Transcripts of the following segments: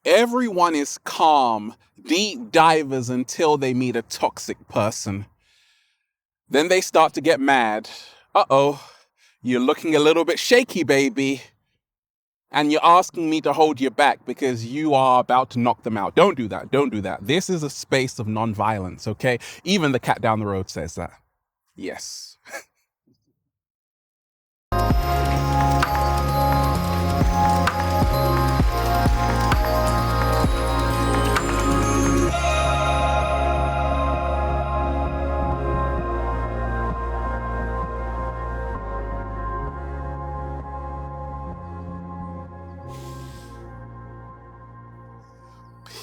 Everyone is calm, deep divers until they meet a toxic person. Then they start to get mad. Uh-oh, you're looking a little bit shaky, baby. And you're asking me to hold you back because you are about to knock them out. Don't do that. Don't do that. This is a space of non-violence, okay? Even the cat down the road says that. Yes.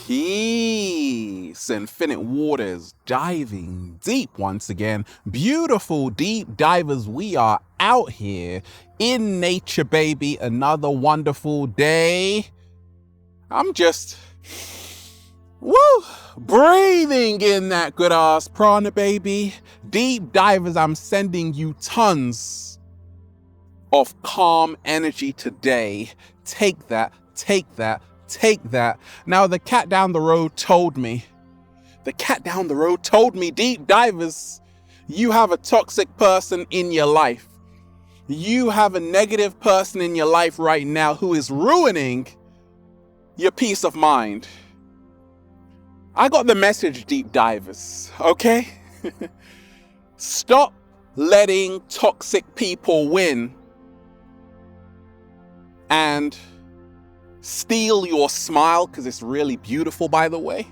Peace, infinite waters, diving deep once again. Beautiful deep divers, we are out here in nature, baby. Another wonderful day. I'm just, breathing in that good ass prana, baby. Deep divers, I'm sending you tons of calm energy today. Take that, take that. Take that. Now, the cat down the road told me, deep divers, you have a toxic person in your life. You have a negative person in your life right now who is ruining your peace of mind. I got the message, deep divers, okay? Stop letting toxic people win and steal your smile, because it's really beautiful, by the way.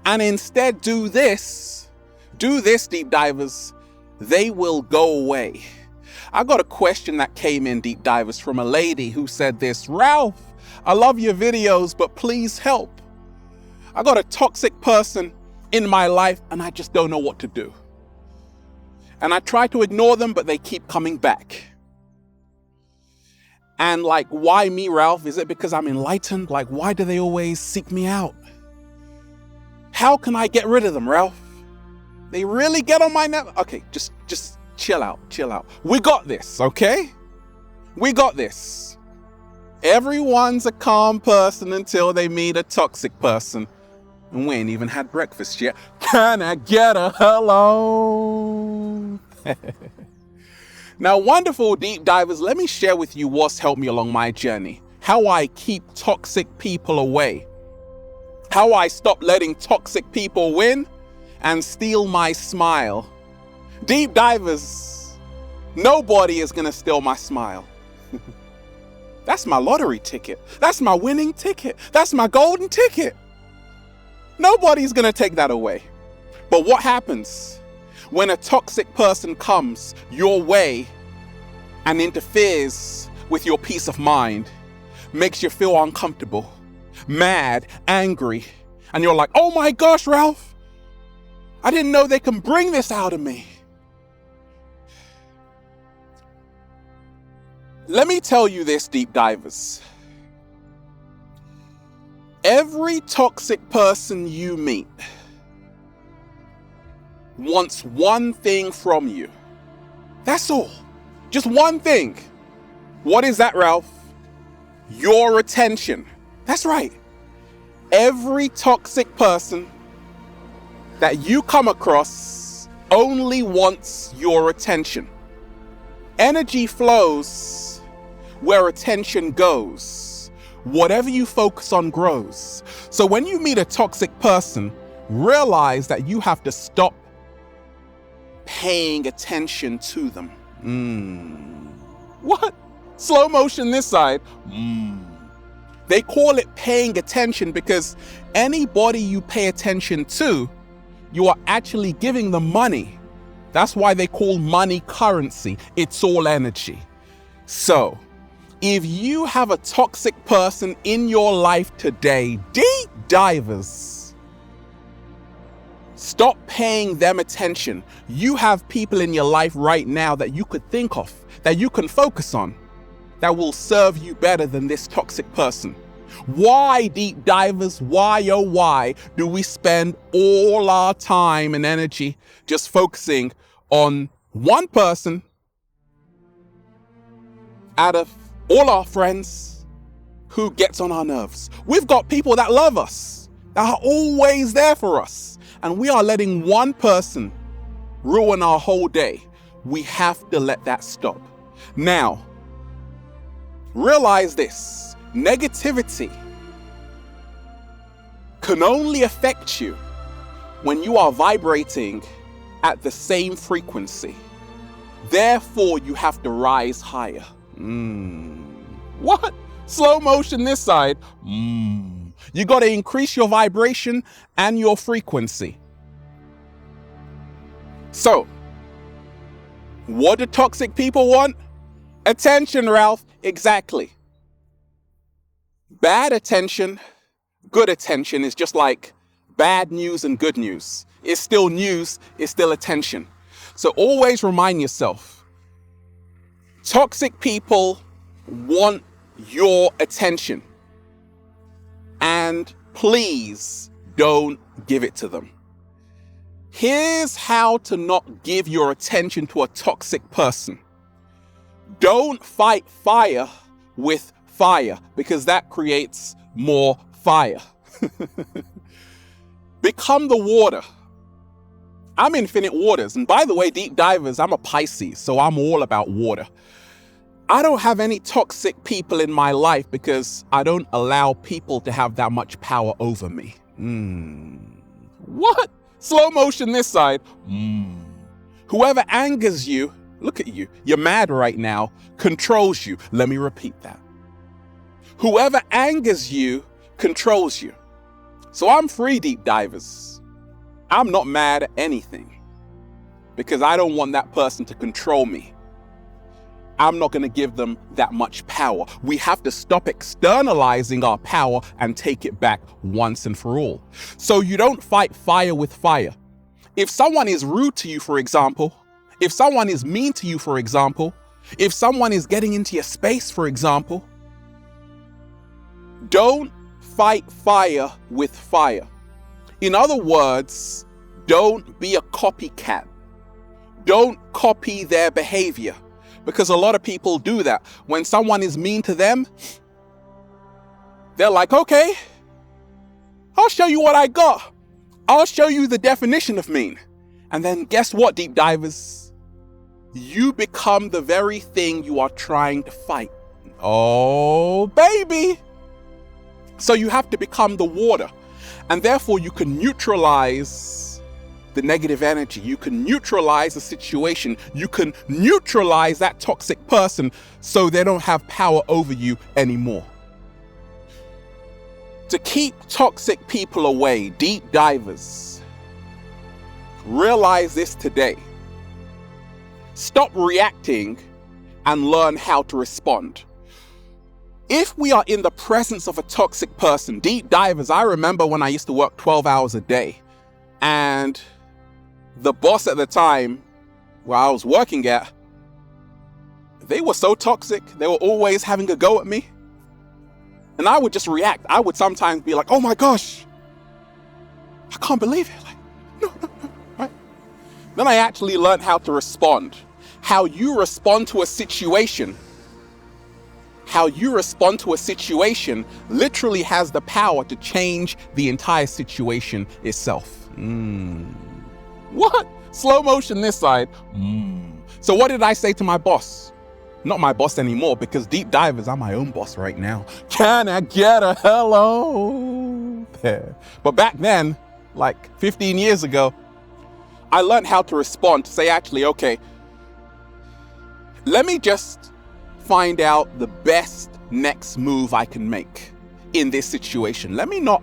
And instead do this, deep divers. They will go away. I got a question that came in, deep divers, from a lady who said this: Ralph, I love your videos, but please help. I got a toxic person in my life and I just don't know what to do. And I try to ignore them, but they keep coming back. And like, why me, Ralph? Is it because I'm enlightened? Like, why do they always seek me out? How can I get rid of them, Ralph? They really get on my nerves. Okay, just chill out. We got this, okay? We got this. Everyone's a calm person until they meet a toxic person. And we ain't even had breakfast yet. Can I get a hello? Now, wonderful deep divers, let me share with you what's helped me along my journey. How I keep toxic people away. How I stop letting toxic people win and steal my smile. Deep divers, nobody is going to steal my smile. That's my lottery ticket. That's my winning ticket. That's my golden ticket. Nobody's going to take that away. But what happens when a toxic person comes your way and interferes with your peace of mind, makes you feel uncomfortable, mad, angry, and you're like, oh my gosh, Ralph, I didn't know they can bring this out of me. Let me tell you this, deep divers. Every toxic person you meet wants one thing from you. That's all. Just one thing. What is that, Ralph? Your attention. That's right. Every toxic person that you come across only wants your attention. Energy flows where attention goes. Whatever you focus on grows. So when you meet a toxic person, realize that you have to stop paying attention to them. What? Slow motion this side. They call it paying attention because anybody you pay attention to, you are actually giving them money. That's why they call money currency. It's all energy. So, if you have a toxic person in your life today, deep divers, stop paying them attention. You have people in your life right now that you could think of, that you can focus on, that will serve you better than this toxic person. Why, deep divers, why oh why do we spend all our time and energy just focusing on one person out of all our friends? who gets on our nerves. We've got people that love us, that are always there for us. And we are letting one person ruin our whole day. We have to let that stop. Now, realize this: negativity can only affect you when you are vibrating at the same frequency. Therefore, you have to rise higher. What? Slow motion this side. You got to increase your vibration and your frequency. So, what do toxic people want? Attention, Ralph. Exactly. Bad attention, good attention is just like bad news and good news. It's still news, it's still attention. So always remind yourself, toxic people want your attention. And please don't give it to them. Here's how to not give your attention to a toxic person. Don't fight fire with fire, because that creates more fire. Become the water. I'm infinite waters. And by the way, deep divers, I'm a Pisces, so I'm all about water. I don't have any toxic people in my life because I don't allow people to have that much power over me. What? Slow motion this side. Whoever angers you, look at you, you're mad right now, controls you. Let me repeat that. Whoever angers you controls you. So I'm free, deep divers. I'm not mad at anything because I don't want that person to control me. I'm not going to give them that much power. We have to stop externalizing our power and take it back once and for all. So you don't fight fire with fire. If someone is rude to you, for example, if someone is mean to you, for example, if someone is getting into your space, for example, don't fight fire with fire. In other words, don't be a copycat. Don't copy their behavior. Because a lot of people do that. When someone is mean to them, they're like, okay, I'll show you what I got. I'll show you the definition of mean. And then guess what, deep divers? You become the very thing you are trying to fight. Oh, baby. So you have to become the water. And therefore you can neutralize the negative energy. You can neutralize the situation. You can neutralize that toxic person so they don't have power over you anymore. To keep toxic people away, deep divers, realize this today. Stop reacting and learn how to respond. If we are in the presence of a toxic person, deep divers, I remember when I used to work 12 hours a day, and the boss at the time where I was working at, they were so toxic. They were always having a go at me. And I would just react. I would sometimes be like, oh my gosh, I can't believe it. Like, no, right? Then I actually learned how to respond. How you respond to a situation, literally has the power to change the entire situation itself. What? Slow motion this side. So what did I say to my boss? Not my boss anymore, because deep divers, I'm my own boss right now. Can I get a hello there? But back then, like 15 years ago, I learned how to respond, to say actually, okay, let me just find out the best next move I can make in this situation. Let me not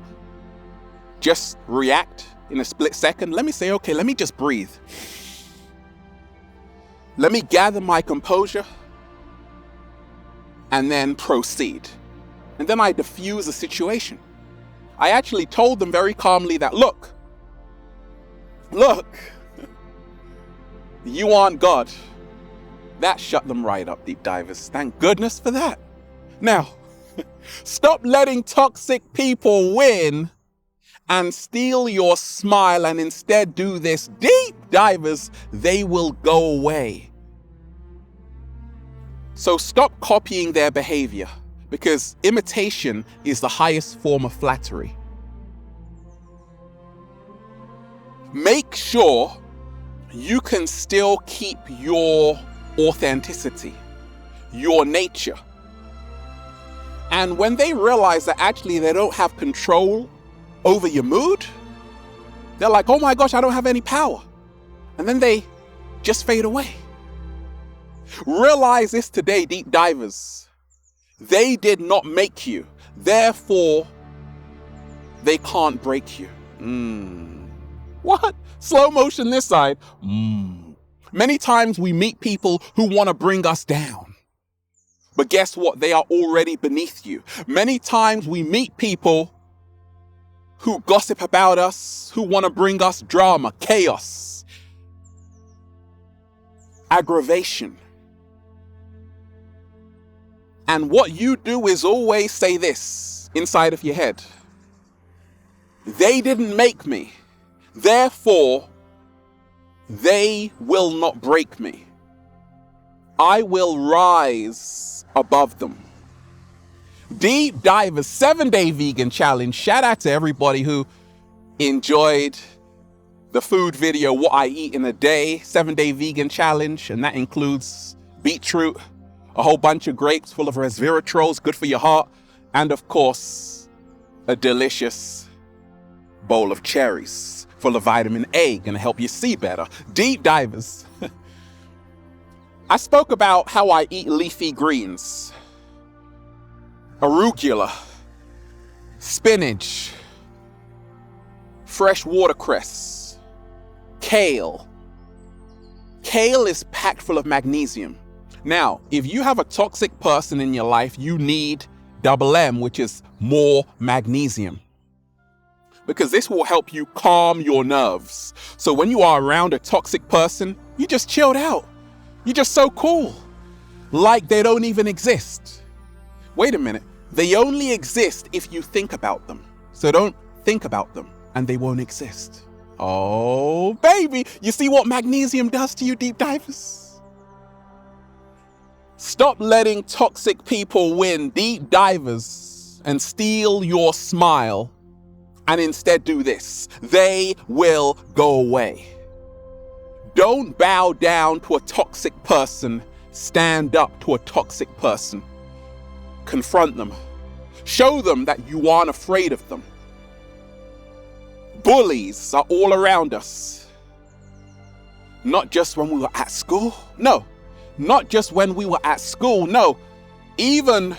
just react in a split second. Let me say, okay, let me just breathe. Let me gather my composure and then proceed. And then I diffuse the situation. I actually told them very calmly that, look, you aren't God. That shut them right up, deep divers. Thank goodness for that. Now, stop letting toxic people win and steal your smile, and instead do this. Deep divers, they will go away. So stop copying their behavior. because imitation is the highest form of flattery. Make sure you can still keep your authenticity, your nature. And when they realize that actually they don't have control over your mood, they're like, oh my gosh, I don't have any power. And then they just fade away. Realize this today, deep divers. They did not make you. Therefore, they can't break you. What? Slow motion this side. Many times we meet people who want to bring us down. But guess what? They are already beneath you. Many times we meet people who gossip about us, who want to bring us drama, chaos, aggravation. And what you do is always say this inside of your head. They didn't make me. Therefore, they will not break me. I will rise above them. Deep Divers 7-Day Vegan Challenge. Shout out to everybody who enjoyed the food video, What I Eat in a Day, 7-Day Vegan Challenge. And that includes beetroot, a whole bunch of grapes full of resveratrols, good for your heart. And of course, a delicious bowl of cherries full of vitamin A, gonna help you see better. Deep Divers. I spoke about how I eat leafy greens. Arugula, spinach, fresh watercress, kale. Kale is packed full of magnesium. Now, if you have a toxic person in your life, you need double M, which is more magnesium. Because this will help you calm your nerves. So when you are around a toxic person, you just chilled out. You're just so cool. Like they don't even exist. Wait a minute. They only exist if you think about them. So don't think about them and they won't exist. Oh, baby. You see what magnesium does to you, deep divers? Stop letting toxic people win, deep divers, and steal your smile. And instead do this. They will go away. Don't bow down to a toxic person. Stand up to a toxic person. Confront them. Show them that you aren't afraid of them. Bullies are all around us. Not just when we were at school. No. Not just when we were at school. No. Even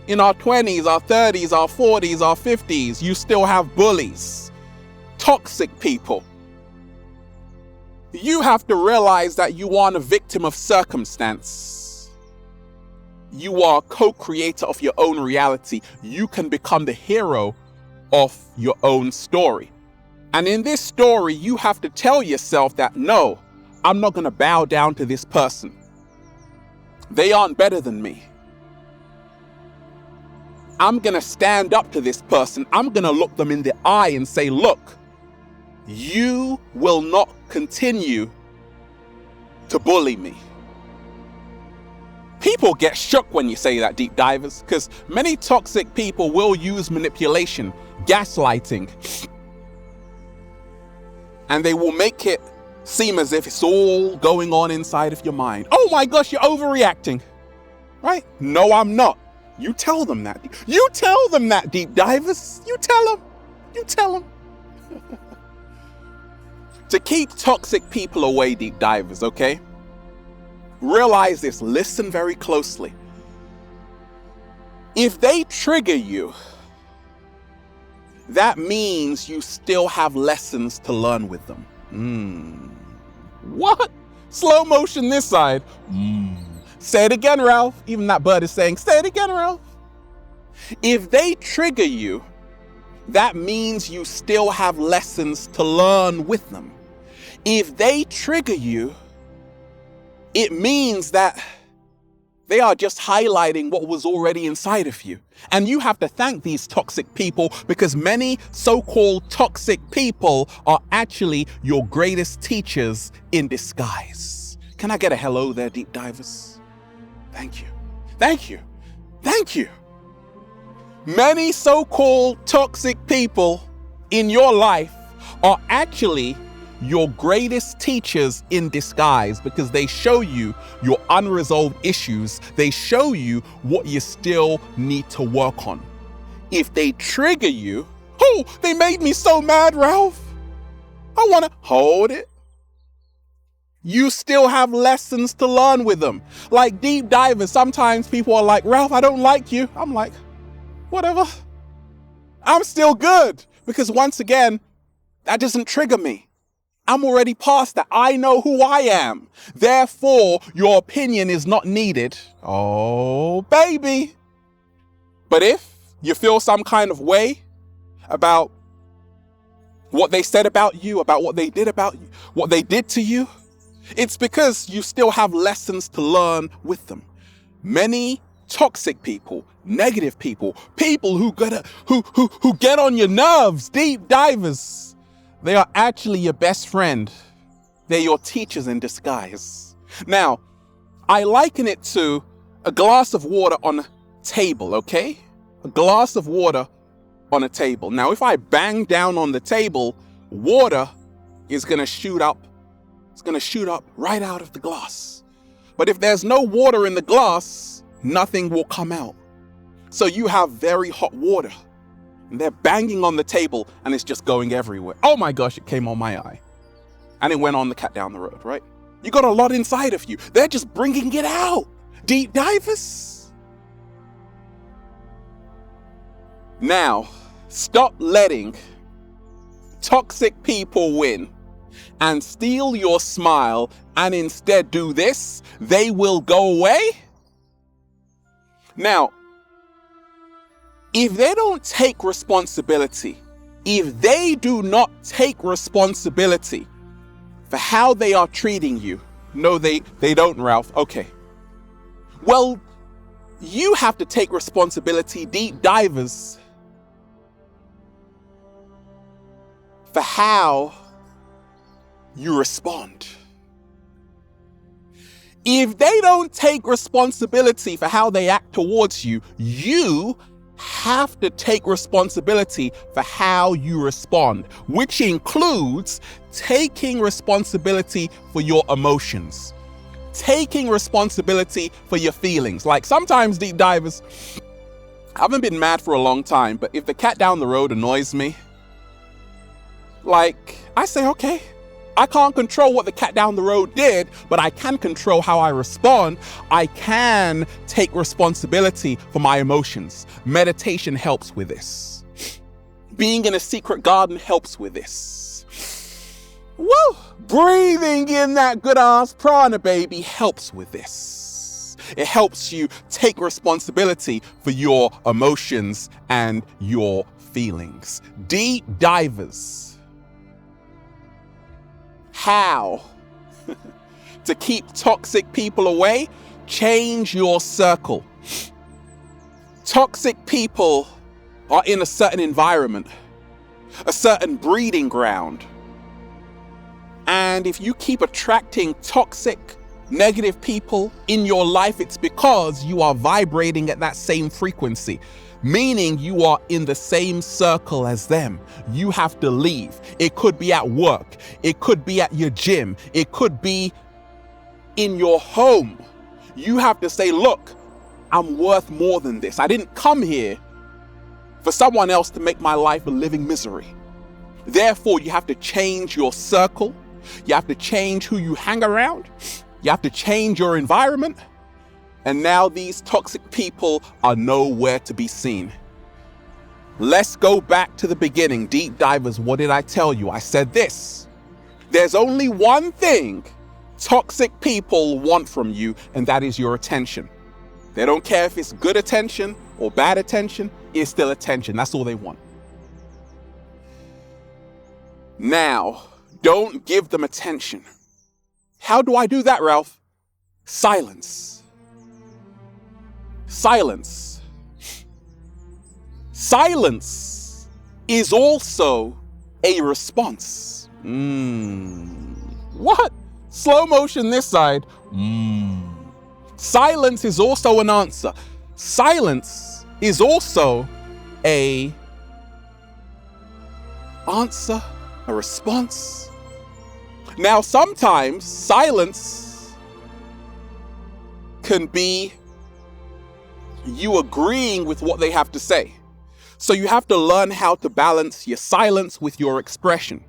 in our 20s, our 30s, our 40s, our 50s, you still have bullies, toxic people. You have to realize that you aren't a victim of circumstance. You are a co-creator of your own reality. You can become the hero of your own story. And in this story, you have to tell yourself that, no, I'm not going to bow down to this person. They aren't better than me. I'm going to stand up to this person. I'm going to look them in the eye and say, look, you will not continue to bully me. People get shook when you say that, deep divers, because many toxic people will use manipulation, gaslighting, and they will make it seem as if it's all going on inside of your mind. Oh my gosh, you're overreacting, right? No, I'm not. You tell them that. You tell them that, deep divers. You tell them. You tell them. To keep toxic people away, deep divers, okay? Realize this. Listen very closely. If they trigger you, that means you still have lessons to learn with them. What? Slow motion this side. Say it again, Ralph. Even that bird is saying, say it again, Ralph. If they trigger you, that means you still have lessons to learn with them. If they trigger you, it means that they are just highlighting what was already inside of you. And you have to thank these toxic people, because many so-called toxic people are actually your greatest teachers in disguise. Can I get a hello there, deep divers? Thank you. Thank you. Thank you. Many so-called toxic people in your life are actually your greatest teachers in disguise, because they show you your unresolved issues. They show you what you still need to work on. If they trigger you, oh, they made me so mad, Ralph. I want to hold it. You still have lessons to learn with them. Like deep divers, sometimes people are like, Ralph, I don't like you. I'm like, whatever. I'm still good, because once again, that doesn't trigger me. I'm already past that. I know who I am. Therefore, your opinion is not needed. Oh, baby. But if you feel some kind of way about what they said about you, about what they did about you, what they did to you, it's because you still have lessons to learn with them. Many toxic people, negative people, people who get on your nerves, deep divers, they are actually your best friend. They're your teachers in disguise. Now, I liken it to a glass of water on a table, okay? A glass of water on a table. Now, if I bang down on the table, water is going to shoot up. It's going to shoot up right out of the glass. But if there's no water in the glass, nothing will come out. So you have very hot water. And they're banging on the table and it's just going everywhere. Oh my gosh, it came on my eye. And it went on the cat down the road, right? You got a lot inside of you. They're just bringing it out. Deep divers. Now, stop letting toxic people win and steal your smile, and instead do this. They will go away. Now, if they don't take responsibility, if they do not take responsibility for how they are treating you, no, they don't, Ralph. Okay. Well, you have to take responsibility, deep divers, for how you respond. If they don't take responsibility for how they act towards you, you have to take responsibility for how you respond, which includes taking responsibility for your emotions, taking responsibility for your feelings. Like sometimes, deep divers, I haven't been mad for a long time, but if the cat down the road annoys me, like I say, okay, I can't control what the cat down the road did, but I can control how I respond. I can take responsibility for my emotions. Meditation helps with this. Being in a secret garden helps with this. Woo! Breathing in that good ass prana, baby, helps with this. It helps you take responsibility for your emotions and your feelings. Deep divers. How to keep toxic people away? Change your circle. Toxic people are in a certain environment, a certain breeding ground. And if you keep attracting toxic, negative people in your life, it's because you are vibrating at that same frequency. Meaning you are in the same circle as them. You have to leave. It could be at work. It could be at your gym. It could be in your home. You have to say, look, I'm worth more than this. I didn't come here for someone else to make my life a living misery. Therefore, you have to change your circle. You have to change who you hang around. You have to change your environment. And now these toxic people are nowhere to be seen. Let's go back to the beginning. Deep divers, what did I tell you? I said this. There's only one thing toxic people want from you, and that is your attention. They don't care if it's good attention or bad attention. It's still attention. That's all they want. Now, don't give them attention. How do I do that, Ralph? Silence. Silence. Silence is also a response. What? Slow motion this side. Silence is also an answer. Silence is also a answer, a response. Now, sometimes silence can be you agreeing with what they have to say. So you have to learn how to balance your silence with your expression.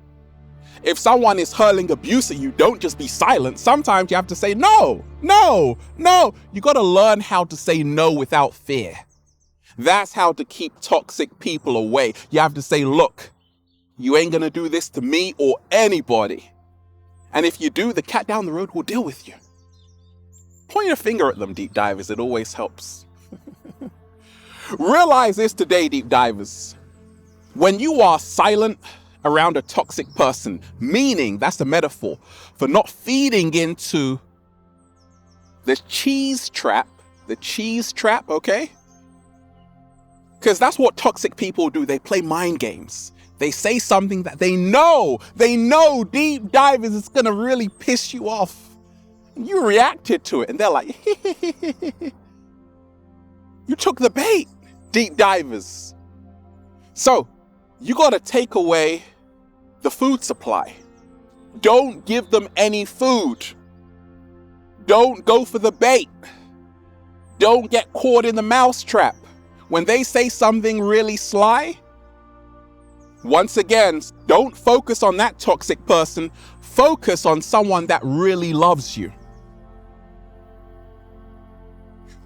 If someone is hurling abuse at you, don't just be silent. Sometimes you have to say, no, no, no. You got to learn how to say no without fear. That's how to keep toxic people away. You have to say, look, you ain't going to do this to me or anybody. And if you do, the cat down the road will deal with you. Point a finger at them, deep divers. It always helps. Realize this today, deep divers. When you are silent around a toxic person, meaning that's a metaphor for not feeding into the cheese trap, okay? Because that's what toxic people do. They play mind games. They say something that they know deep divers is going to really piss you off. And you reacted to it and they're like, you took the bait, deep divers. So you got to take away the food supply. Don't give them any food. Don't go for the bait. Don't get caught in the mousetrap. When they say something really sly, once again, don't focus on that toxic person. Focus on someone that really loves you.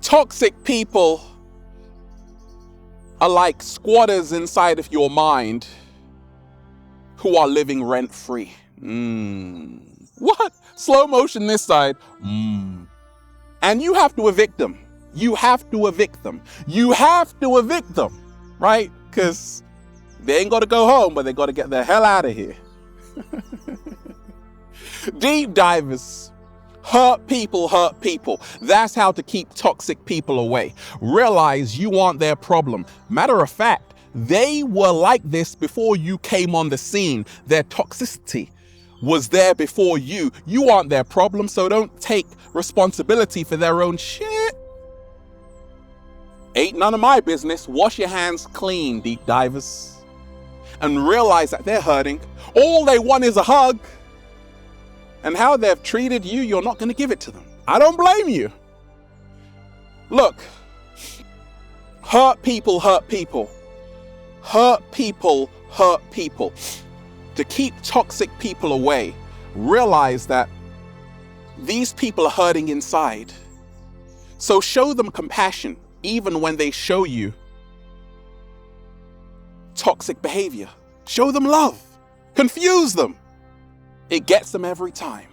Toxic people are like squatters inside of your mind who are living rent-free. What? Slow motion this side. And you have to evict them. You have to evict them. You have to evict them, right? Because they ain't got to go home, but they got to get the hell out of here. Deep divers. Hurt people hurt people. That's how to keep toxic people away. Realize you aren't their problem. Matter of fact, they were like this before you came on the scene. Their toxicity was there before you. You aren't their problem, so don't take responsibility for their own shit. Ain't none of my business. Wash your hands clean, deep divers. And realize that they're hurting. All they want is a hug. And how they've treated you, you're not going to give it to them. I don't blame you. Look, hurt people hurt people. Hurt people hurt people. To keep toxic people away, realize that these people are hurting inside. So show them compassion, even when they show you toxic behavior. Show them love. Confuse them. It gets them every time.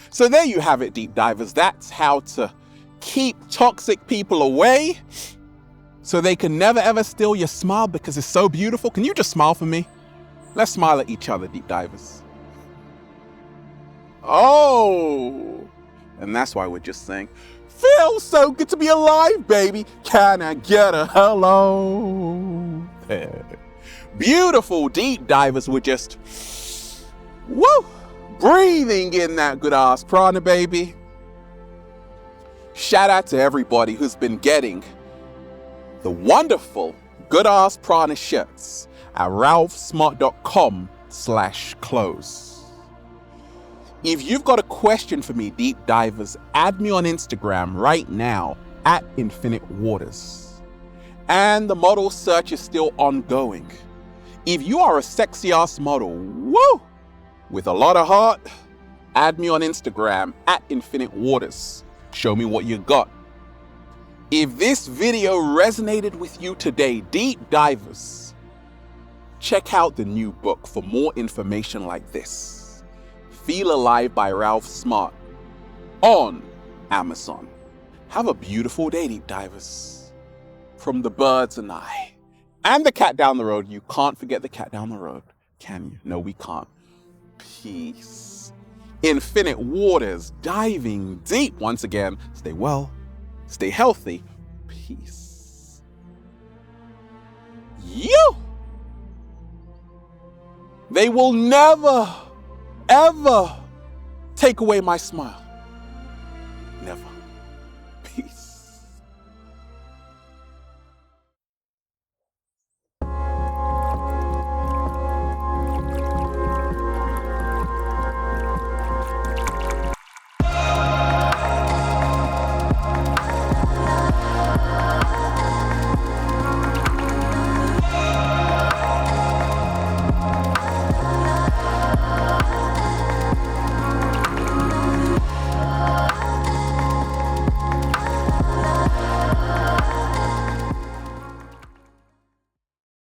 So there you have it, deep divers. That's how to keep toxic people away so they can never ever steal your smile because it's so beautiful. Can you just smile for me? Let's smile at each other, deep divers. Oh, and that's why we're just saying, feels so good to be alive, baby. Can I get a hello? Beautiful deep divers. We're just, woo, breathing in that good ass prana, baby. Shout out to everybody who's been getting the wonderful good ass prana shirts at ralphsmart.com/close. If you've got a question for me, deep divers, add me on Instagram right now at Infinite Waters. And the model search is still ongoing. If you are a sexy ass model, woo, with a lot of heart, add me on Instagram at Infinite Waters. Show me what you got. If this video resonated with you today, deep divers, check out the new book for more information like this. Feel Alive by Ralph Smart on Amazon. Have a beautiful day, deep divers. From the birds and I. And the cat down the road. You can't forget the cat down the road, can you? No, we can't. Peace. Infinite Waters, diving deep once again. Stay well, stay healthy. Peace. You! They will never, ever take away my smile. Never.